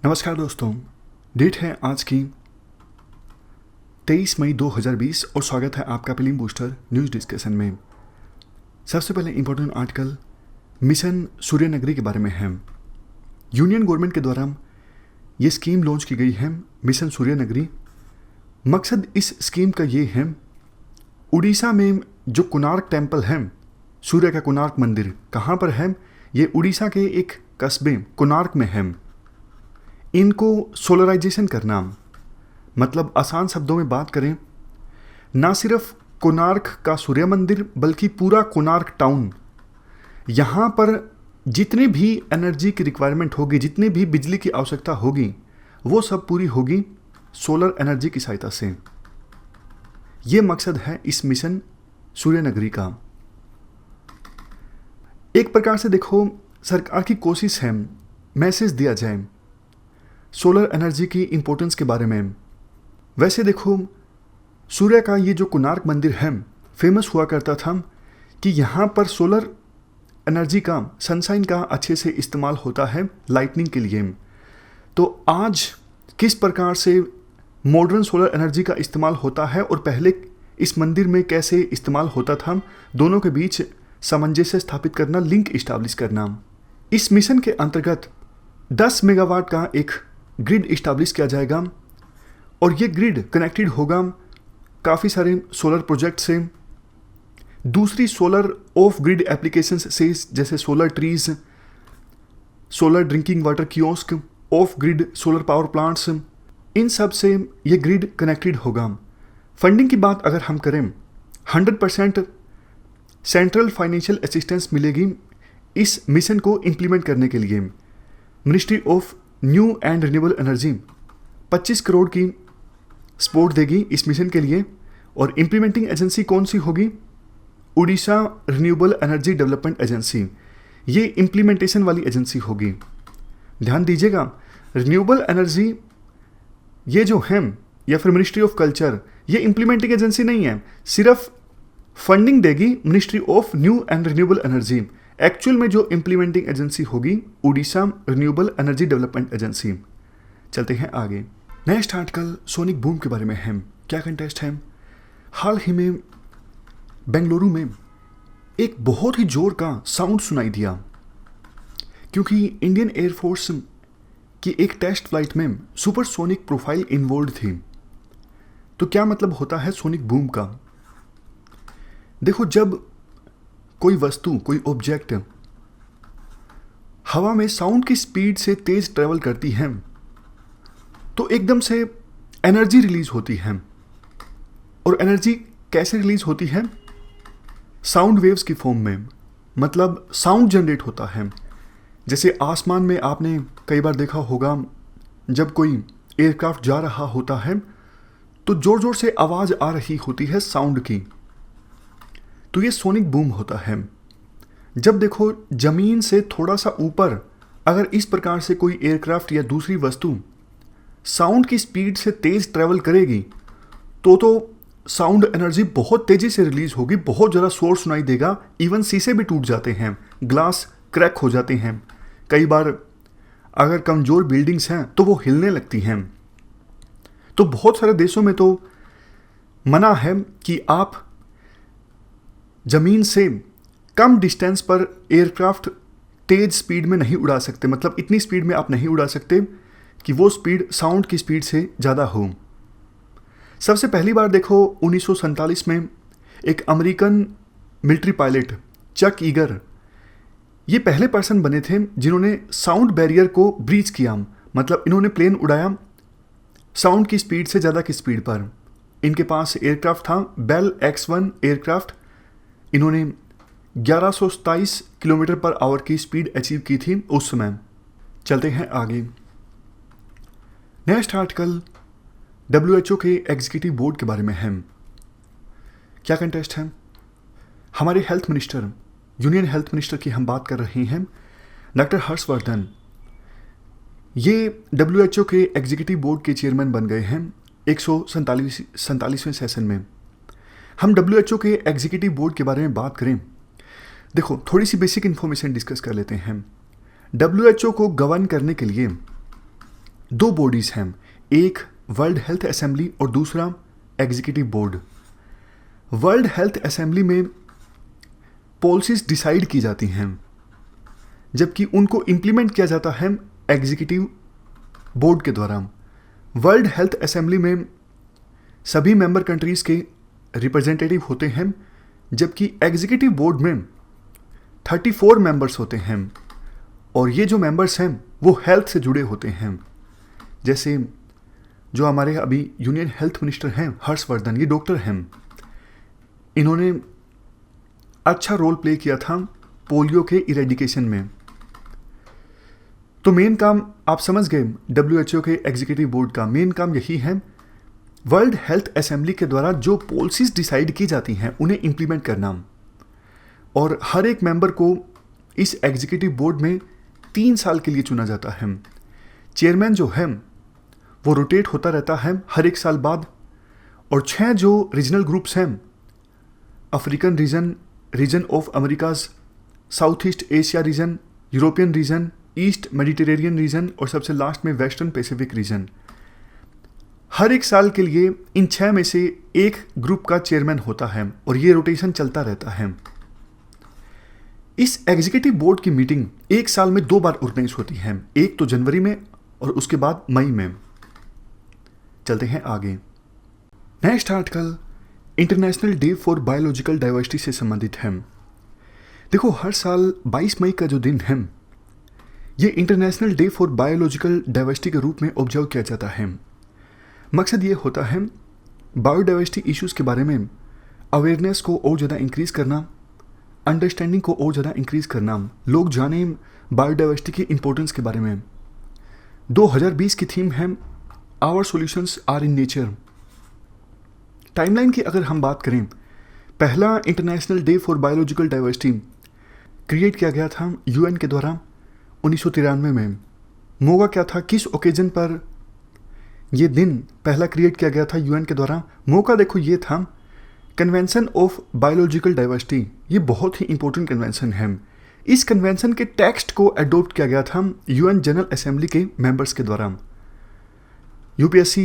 नमस्कार दोस्तों, डेट है आज की 23 मई 2020 और स्वागत है आपका फिल्म बूस्टर न्यूज़ डिस्कशन में। सबसे पहले इम्पोर्टेंट आर्टिकल मिशन सूर्यनगरी के बारे में है। यूनियन गवर्नमेंट के द्वारा ये स्कीम लॉन्च की गई है, मिशन सूर्यनगरी। मकसद इस स्कीम का ये है, उड़ीसा में जो कोणार्क टेम्पल है, सूर्य का कोणार्क मंदिर कहाँ पर है? ये उड़ीसा के एक कस्बे कोणार्क में है। इनको सोलराइजेशन करना, मतलब आसान शब्दों में बात करें, ना सिर्फ कोणार्क का सूर्य मंदिर बल्कि पूरा कोणार्क टाउन, यहाँ पर जितनी भी एनर्जी की रिक्वायरमेंट होगी, जितनी भी बिजली की आवश्यकता होगी, वो सब पूरी होगी सोलर एनर्जी की सहायता से। ये मकसद है इस मिशन सूर्यनगरी का। एक प्रकार से देखो, सरकार की कोशिश है मैसेज दिया जाए सोलर एनर्जी की इम्पोर्टेंस के बारे में। वैसे देखो, सूर्य का ये जो कोणार्क मंदिर है, फेमस हुआ करता था कि यहाँ पर सोलर एनर्जी का, सनशाइन का अच्छे से इस्तेमाल होता है लाइटनिंग के लिए। तो आज किस प्रकार से मॉडर्न सोलर एनर्जी का इस्तेमाल होता है और पहले इस मंदिर में कैसे इस्तेमाल होता था, दोनों के बीच सामंजस्य स्थापित करना, लिंक इस्टाब्लिश करना। इस मिशन के अंतर्गत 10 मेगावाट का एक ग्रिड इस्टाब्लिश किया जाएगा और ये ग्रिड कनेक्टेड होगा काफ़ी सारे सोलर प्रोजेक्ट से, दूसरी सोलर ऑफ ग्रिड एप्लीकेशंस से, जैसे solar trees, solar drinking water kiosk, off grid solar power plants, इन सब से ये ग्रिड कनेक्टेड होगा। फंडिंग की बात अगर हम करें, 100% सेंट्रल फाइनेंशियल असिस्टेंस मिलेगी इस मिशन को इम्प्लीमेंट करने के लिए। Ministry of new and renewable energy 25 crore की सपोर्ट देगी इस मिशन के लिए। और इम्प्लीमेंटिंग एजेंसी कौन सी होगी? Orissa renewable energy development agency, ये इम्प्लीमेंटेशन वाली एजेंसी होगी। ध्यान दीजिएगा, रिन्यूएबल एनर्जी ये जो है, या फिर मिनिस्ट्री ऑफ कल्चर, ये इम्प्लीमेंटिंग एजेंसी नहीं है, सिर्फ फंडिंग देगी ministry of new and renewable energy. Actual में जो इम्प्लीमेंटिंग एजेंसी होगी Orissa renewable energy development agency. चलते हैं आगे। नेक्स्ट आर्टिकल सोनिक बूम के बारे में है। क्या कंटेस्ट है? हाल ही में बेंगलुरु में एक बहुत ही जोर का साउंड सुनाई दिया, क्योंकि इंडियन एयरफोर्स की एक टेस्ट फ्लाइट में सुपरसोनिक प्रोफाइल इन्वॉल्व थी। तो क्या मतलब होता है सोनिक बूम का? देखो, जब कोई वस्तु, कोई ऑब्जेक्ट हवा में साउंड की स्पीड से तेज ट्रेवल करती है तो एकदम से एनर्जी रिलीज होती है। और एनर्जी कैसे रिलीज होती है? साउंड वेव्स की फॉर्म में, मतलब साउंड जनरेट होता है। जैसे आसमान में आपने कई बार देखा होगा, जब कोई एयरक्राफ्ट जा रहा होता है तो जोर जोर से आवाज़ आ रही होती है साउंड की, तो ये सोनिक बूम होता है। जब देखो, जमीन से थोड़ा सा ऊपर अगर इस प्रकार से कोई एयरक्राफ्ट या दूसरी वस्तु साउंड की स्पीड से तेज ट्रेवल करेगी तो साउंड एनर्जी बहुत तेजी से रिलीज होगी, बहुत ज़्यादा शोर सुनाई देगा। इवन शीशे भी टूट जाते हैं, ग्लास क्रैक हो जाते हैं। कई बार अगर कमज़ोर बिल्डिंग्स हैं तो वो हिलने लगती हैं। तो बहुत सारे देशों में तो मना है कि आप ज़मीन से कम डिस्टेंस पर एयरक्राफ्ट तेज स्पीड में नहीं उड़ा सकते, मतलब इतनी स्पीड में आप नहीं उड़ा सकते कि वो स्पीड साउंड की स्पीड से ज़्यादा हो। सबसे पहली बार देखो 1947 में एक अमेरिकन मिलिट्री पायलट चक ईगर, ये पहले पर्सन बने थे जिन्होंने साउंड बैरियर को ब्रीच किया। मतलब इन्होंने प्लेन उड़ाया साउंड की स्पीड से ज़्यादा की स्पीड पर। इनके पास एयरक्राफ्ट था बेल X-1 एयरक्राफ्ट। इन्होंने 1127 किलोमीटर पर आवर की स्पीड अचीव की थी उस समय। चलते हैं आगे। नेक्स्ट आर्टिकल WHO के एग्जीक्यूटिव बोर्ड के बारे में है। क्या कंटेस्ट है? हमारे health minister, union health minister की हम बात कर रहे हैं, डॉक्टर हर्षवर्धन। ये WHO के एग्जीक्यूटिव बोर्ड के चेयरमैन बन गए हैं 147वें सेशन में। हम WHO के एग्जीक्यूटिव बोर्ड के बारे में बात करें, देखो थोड़ी सी बेसिक इन्फॉर्मेशन डिस्कस कर लेते हैं। WHO को गवर्न करने के लिए दो बॉडीज़ हैं, एक वर्ल्ड हेल्थ असेंबली और दूसरा executive board. World health assembly में पॉलिसीज डिसाइड की जाती हैं, जबकि उनको इम्प्लीमेंट किया जाता है एग्जीक्यूटिव बोर्ड के द्वारा। वर्ल्ड हेल्थ असेंबली में सभी मेंबर कंट्रीज़ के रिप्रेजेंटेटिव होते हैं, जबकि एग्जीक्यूटिव बोर्ड में 34 मेंबर्स होते हैं, और ये जो मेंबर्स हैं वो हेल्थ से जुड़े होते हैं। जैसे जो हमारे अभी यूनियन हेल्थ मिनिस्टर हैं हर्षवर्धन, ये डॉक्टर हैं, इन्होंने अच्छा रोल प्ले किया था पोलियो के इरेडिकेशन में। तो मेन काम आप समझ गए, WHO के एग्जीक्यूटिव बोर्ड का मेन काम यही है, वर्ल्ड हेल्थ असेंबली के द्वारा जो पॉलिसीज डिसाइड की जाती हैं उन्हें इंप्लीमेंट करना। और हर एक मेंबर को इस एग्जीक्यूटिव बोर्ड में 3 साल के लिए चुना जाता है। चेयरमैन जो है वो रोटेट होता रहता है हर एक साल बाद। और 6 जो रीजनल ग्रुप्स हैं, African region, region of Americas, South East Asia region, European region, East Mediterranean region और सबसे लास्ट में वेस्टर्न पैसिफिक रीजन, हर एक साल के लिए इन 6 में से एक ग्रुप का चेयरमैन होता है और ये रोटेशन चलता रहता है। इस एग्जीक्यूटिव बोर्ड की मीटिंग एक साल में 2 बार ऑर्गेनाइज होती है, एक तो जनवरी में और उसके बाद मई में। चलते हैं आगे। Next article international Day for Biological Diversity से संबंधित है। देखो, हर साल 22 मई का जो दिन है ये international Day for Biological diversity के रूप में ऑब्जर्व किया जाता है। मकसद ये होता है बायोडाइवर्सिटी इश्यूज़ के बारे में अवेयरनेस को और ज़्यादा इंक्रीज़ करना, अंडरस्टैंडिंग को और ज़्यादा इंक्रीज़ करना, लोग जाने बायोडाइवर्सिटी की इंपॉर्टेंस के बारे में। 2020 की थीम है our solutions are in nature. Timeline की अगर हम बात करें, पहला International Day for Biological Diversity create किया गया था UN के द्वारा 1993 में। मौका क्या था, किस ओकेजन पर ये दिन पहला क्रिएट किया गया था UN के द्वारा? मौका देखो ये था कन्वेंशन ऑफ बायोलॉजिकल डाइवर्सिटी। ये बहुत ही इंपॉर्टेंट कन्वेंशन है। इस कन्वेंशन के टेक्स्ट को अडॉप्ट किया गया था UN जनरल असेंबली के मेंबर्स के द्वारा। UPSC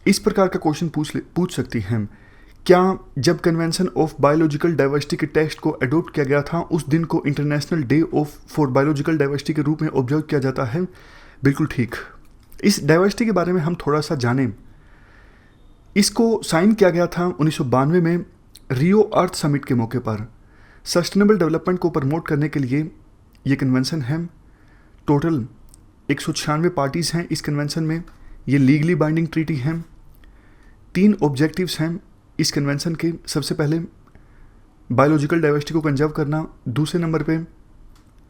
इस प्रकार का क्वेश्चन पूछ सकती है, क्या जब कन्वेंशन ऑफ बायोलॉजिकल डाइवर्सिटी के टेक्स्ट को अडॉप्ट किया गया था उस दिन को international day of for Biological diversity के रूप में ऑब्जर्व किया जाता है? बिल्कुल ठीक। इस डाइवर्सिटी के बारे में हम थोड़ा सा जानें। इसको साइन किया गया था 1992 में रियो अर्थ समिट के मौके पर। सस्टेनेबल डेवलपमेंट को प्रमोट करने के लिए ये कन्वेंशन है। टोटल 196 पार्टीज़ हैं इस कन्वेंशन में। ये लीगली बाइंडिंग ट्रीटी हैं। 3 ऑब्जेक्टिव्स हैं इस कन्वेंशन के। सबसे पहले बायोलॉजिकल डाइवर्सिटी को कंजर्व करना, दूसरे नंबर पे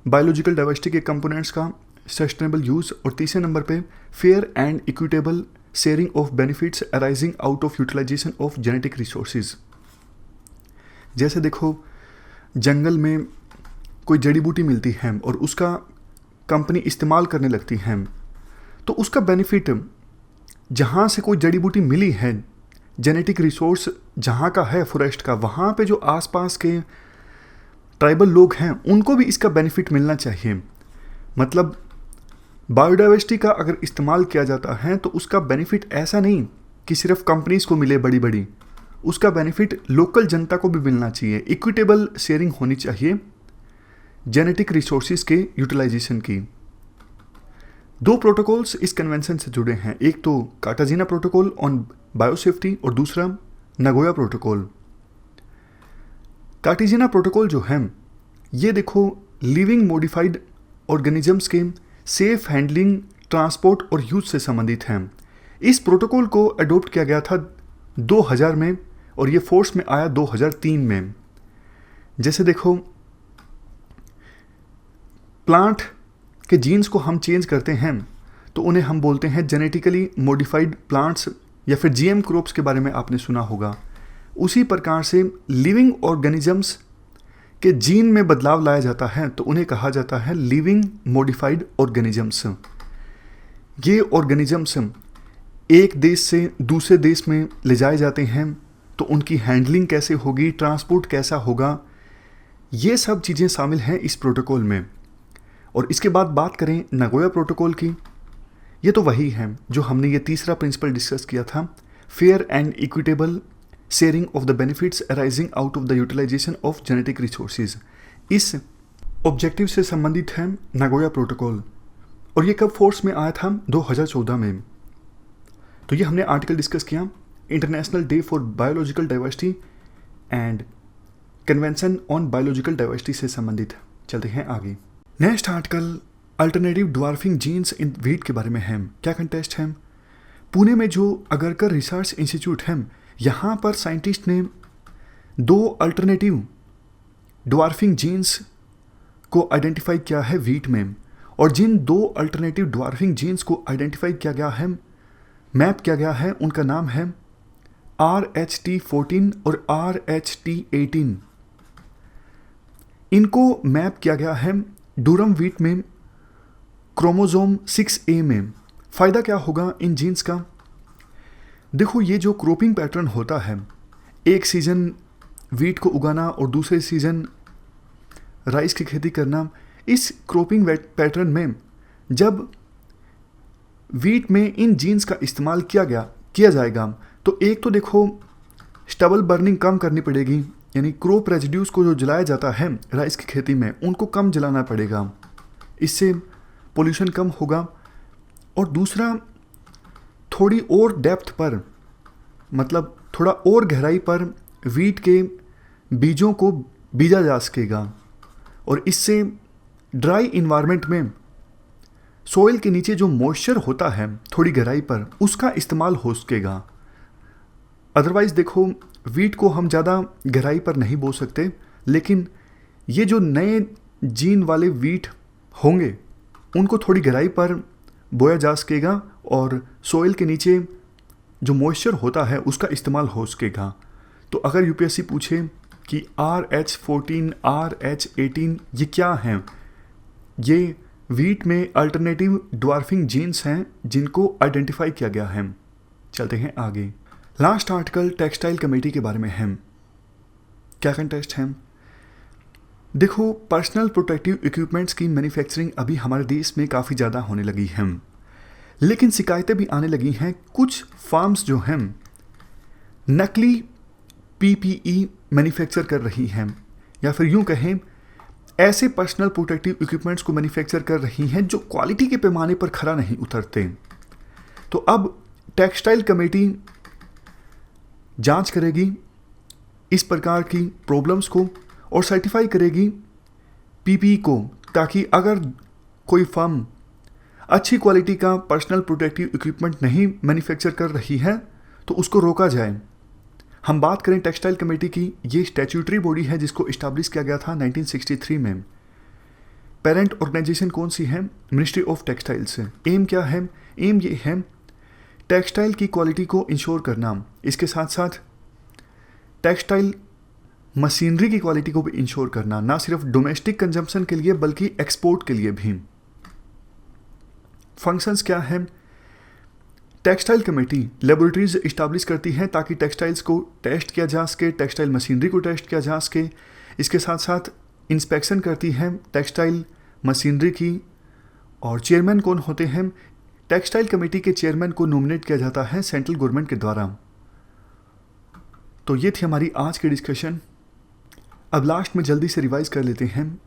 बायोलॉजिकल डाइवर्सिटी के कंपोनेंट्स का सस्टेनेबल यूज़, और तीसरे नंबर पे fair and equitable sharing of benefits arising out of utilisation of genetic resources. जैसे देखो, जंगल में कोई जड़ी बूटी मिलती है और उसका कंपनी इस्तेमाल करने लगती है, तो उसका बेनिफिट जहाँ से कोई जड़ी बूटी मिली है, जेनेटिक रिसोर्स जहाँ का है फॉरेस्ट का, वहाँ पे जो आसपास के ट्राइबल लोग हैं उनको भी इसका बेनिफिट मिलना चाहिए। मतलब बायोडाइवर्सिटी का अगर इस्तेमाल किया जाता है तो उसका बेनिफिट ऐसा नहीं कि सिर्फ कंपनीज को मिले बड़ी बड़ी, उसका बेनिफिट लोकल जनता को भी मिलना चाहिए। इक्विटेबल शेयरिंग होनी चाहिए जेनेटिक रिसोर्सेज के यूटिलाइजेशन की। 2 प्रोटोकॉल्स इस कन्वेंशन से जुड़े हैं, एक तो कार्टाजीना प्रोटोकॉल ऑन बायोसेफ्टी और दूसरा नगोया प्रोटोकॉल। कार्टाजीना प्रोटोकॉल जो है ये देखो लिविंग मॉडिफाइड ऑर्गेनिजम्स के सेफ हैंडलिंग, ट्रांसपोर्ट और यूज से संबंधित है। इस प्रोटोकॉल को अडॉप्ट किया गया था 2000 में और ये फोर्स में आया 2003 में। जैसे देखो, प्लांट के जीन्स को हम चेंज करते हैं तो उन्हें हम बोलते हैं जेनेटिकली मॉडिफाइड प्लांट्स, या फिर GM क्रॉप्स के बारे में आपने सुना होगा। उसी प्रकार से लिविंग ऑर्गेनिजम्स के जीन में बदलाव लाया जाता है तो उन्हें कहा जाता है लिविंग मॉडिफाइड ऑर्गेनिजम्स। ये ऑर्गेनिजम्स एक देश से दूसरे देश में ले जाए जाते हैं तो उनकी हैंडलिंग कैसे होगी, ट्रांसपोर्ट कैसा होगा, ये सब चीज़ें शामिल हैं इस प्रोटोकॉल में। और इसके बाद बात करें नगोया प्रोटोकॉल की। ये तो वही है जो हमने ये तीसरा प्रिंसिपल डिस्कस किया था, fair and equitable sharing of the benefits arising out of the utilisation of genetic resources. इस ऑब्जेक्टिव से संबंधित है नागोया प्रोटोकॉल, और ये कब फोर्स में आया था? 2014 में। तो ये हमने आर्टिकल डिस्कस किया, International Day for Biological Diversity and Convention on Biological Diversity से संबंधित। चलते हैं आगे। Next article alternative dwarfing genes in wheat के बारे में है। क्या कंटेस्ट है? पुणे में जो अगरकर रिसर्च इंस्टीट्यूट है, यहाँ पर साइंटिस्ट ने 2 अल्टरनेटिव ड्वार्फिंग जीन्स को आइडेंटिफाई किया है व्हीट में, और जिन 2 अल्टरनेटिव ड्वार्फिंग जीन्स को आइडेंटिफाई किया गया है, मैप किया गया है, उनका नाम है RH14 और RH18। इनको मैप किया गया है डूरम व्हीट में क्रोमोसोम 6A में। फ़ायदा क्या होगा इन जीन्स का? देखो, ये जो क्रॉपिंग पैटर्न होता है, एक सीज़न व्हीट को उगाना और दूसरे सीज़न राइस की खेती करना, इस क्रॉपिंग पैटर्न में जब व्हीट में इन जीन्स का इस्तेमाल किया जाएगा, तो एक तो देखो स्टबल बर्निंग कम करनी पड़ेगी, यानी क्रॉप रेजिड्यूज को जो जलाया जाता है राइस की खेती में, उनको कम जलाना पड़ेगा, इससे पोल्यूशन कम होगा। और दूसरा, थोड़ी और डेप्थ पर, मतलब थोड़ा और गहराई पर व्हीट के बीजों को बीजा जा सकेगा, और इससे ड्राई इन्वायरमेंट में सोइल के नीचे जो मॉइस्चर होता है थोड़ी गहराई पर, उसका इस्तेमाल हो सकेगा। अदरवाइज़ देखो, व्हीट को हम ज़्यादा गहराई पर नहीं बो सकते, लेकिन ये जो नए जीन वाले व्हीट होंगे उनको थोड़ी गहराई पर बोया जा सकेगा, और सोइल के नीचे जो मॉइस्चर होता है उसका इस्तेमाल हो सकेगा। तो अगर यूपीएससी पूछे कि RH14, RH18 ये क्या हैं, ये व्हीट में अल्टरनेटिव ड्वार्फिंग जीन्स हैं जिनको आइडेंटिफाई किया गया है। चलते हैं आगे। लास्ट आर्टिकल टेक्सटाइल कमेटी के बारे में है। क्या कंटेस्ट है? देखो, पर्सनल प्रोटेक्टिव इक्विपमेंट्स की मैन्युफैक्चरिंग अभी हमारे देश में काफ़ी ज़्यादा होने लगी है, लेकिन शिकायतें भी आने लगी हैं। कुछ फार्म्स जो हैं नकली PPE मैन्युफैक्चर कर रही हैं, या फिर यूं कहें ऐसे पर्सनल प्रोटेक्टिव इक्विपमेंट्स को मैन्युफैक्चर कर रही हैं जो क्वालिटी के पैमाने पर खरा नहीं उतरते। तो अब टेक्सटाइल कमेटी जांच करेगी इस प्रकार की प्रॉब्लम्स को और सर्टिफाई करेगी PPE को, ताकि अगर कोई फर्म अच्छी क्वालिटी का पर्सनल प्रोटेक्टिव इक्विपमेंट नहीं मैन्युफैक्चर कर रही है तो उसको रोका जाए। हम बात करें टेक्सटाइल कमेटी की, ये स्टैट्यूटरी बॉडी है जिसको इस्टेब्लिश किया गया था 1963 में। पेरेंट ऑर्गेनाइजेशन कौन सी है? Ministry of textiles. एम क्या है? एम ये है टेक्सटाइल की क्वालिटी को इंश्योर करना, इसके साथ साथ टेक्सटाइल मशीनरी की क्वालिटी को भी इंश्योर करना, ना सिर्फ डोमेस्टिक कंजम्पशन के लिए बल्कि एक्सपोर्ट के लिए भी। फंक्शंस क्या है? टेक्सटाइल कमेटी लेबोरेटरीज इस्टेब्लिश करती है ताकि टेक्सटाइल्स को टेस्ट किया जा सके, टेक्सटाइल मशीनरी को टेस्ट किया जा सके। इसके साथ साथ इंस्पेक्शन करती है टेक्सटाइल मशीनरी की। और चेयरमैन कौन होते हैं? टेक्सटाइल कमेटी के चेयरमैन को नॉमिनेट किया जाता है सेंट्रल गवर्नमेंट के द्वारा। तो ये थी हमारी आज की डिस्कशन। अब लास्ट में जल्दी से रिवाइज कर लेते हैं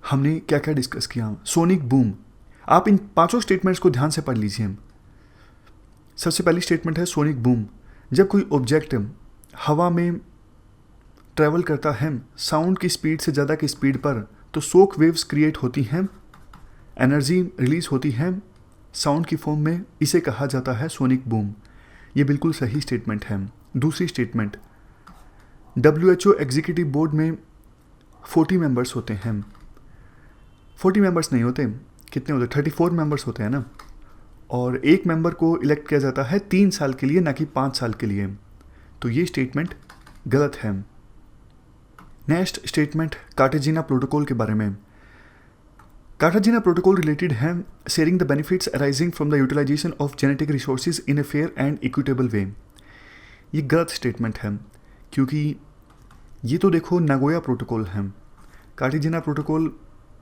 हमने क्या क्या डिस्कस किया। सोनिक बूम, आप इन 5 स्टेटमेंट्स को ध्यान से पढ़ लीजिए। सबसे पहली स्टेटमेंट है सोनिक बूम। जब कोई ऑब्जेक्ट हवा में ट्रैवल करता है साउंड की स्पीड से ज़्यादा की स्पीड पर, तो शॉक वेव्स क्रिएट होती हैं, एनर्जी रिलीज होती है साउंड की फॉर्म में, इसे कहा जाता है सोनिक बूम। ये बिल्कुल सही स्टेटमेंट है। दूसरी स्टेटमेंट, WHO एग्जीक्यूटिव बोर्ड में 40 मेंबर्स होते हैं। 40 मेंबर्स नहीं होते, कितने होते? 34 मेंबर्स होते हैं ना। और एक मेंबर को इलेक्ट किया जाता है 3 साल के लिए, ना कि 5 साल के लिए। तो ये स्टेटमेंट गलत है। नेक्स्ट स्टेटमेंट कार्टेजिना प्रोटोकॉल के बारे में। कार्टेजिना प्रोटोकॉल रिलेटेड है sharing the benefits arising from the utilisation of genetic resources in a fair and equitable way. ये गलत स्टेटमेंट है, क्योंकि ये तो देखो नागोया प्रोटोकॉल है। कार्टेजिना प्रोटोकॉल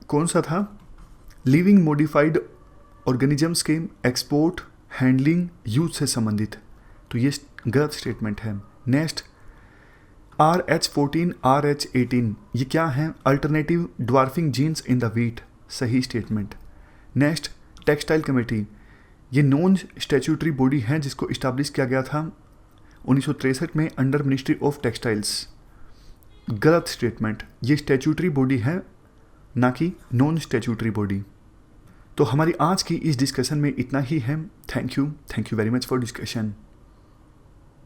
कौन सा था? लिविंग मॉडिफाइड ऑर्गेनिजम्स के एक्सपोर्ट, हैंडलिंग, यूज से संबंधित, तो ये गलत स्टेटमेंट है। नेक्स्ट RH14, RH18 ये क्या हैं? Alternative dwarfing genes in the wheat, सही स्टेटमेंट। नेक्स्ट टेक्सटाइल कमेटी, ये नॉन स्टैट्यूटरी बॉडी है जिसको इस्टेब्लिश किया गया था 1963 में अंडर मिनिस्ट्री ऑफ टेक्सटाइल्स, गलत स्टेटमेंट। ये स्टैट्यूटरी बॉडी है ना कि नॉन स्टैट्यूटरी बॉडी। तो हमारी आज की इस डिस्कशन में इतना ही है। Thank you very much for discussion.